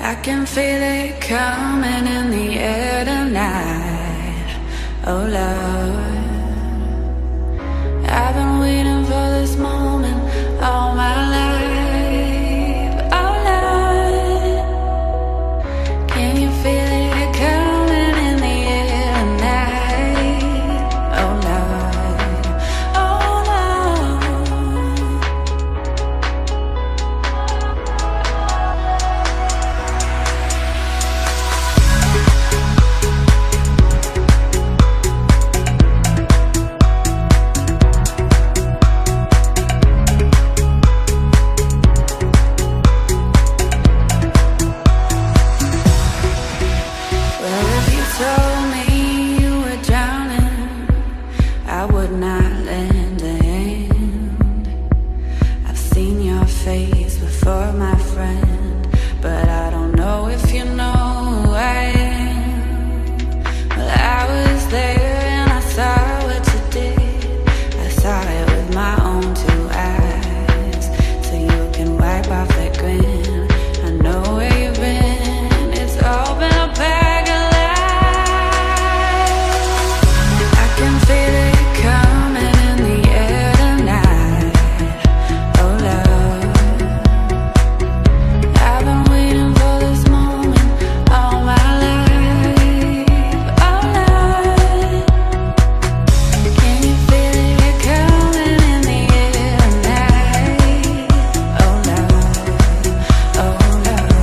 I can feel it coming in the air tonight. Oh Lord, I've been waiting for this moment all my life. Oh Lord, can you feel it coming in the air tonight? Oh Lord, oh Lord. Well, if you told me you were drowning, I would not lend a hand. I've seen your face before, my friend, but I don't know if you know who I am. Well, I was there and I saw what you did. I saw it with my own two eyes. So you can wipe off that grin. I know where you've been. It's all been a bag of lies. I can feel it coming in the air tonight. Oh Lord, I've been waiting for this moment all my life. Oh Lord, can you feel it coming in the air tonight? Oh Lord, oh Lord,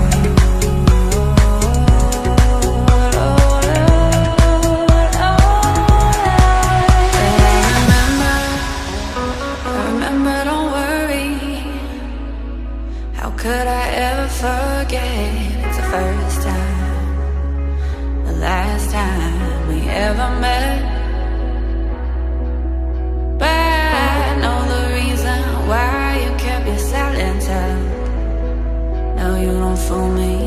oh Lord, oh I remember, don't worry. How could I ever forget? It's the first time, the last time we ever met. But I know the reason why you kept your silence up. No, you don't fool me.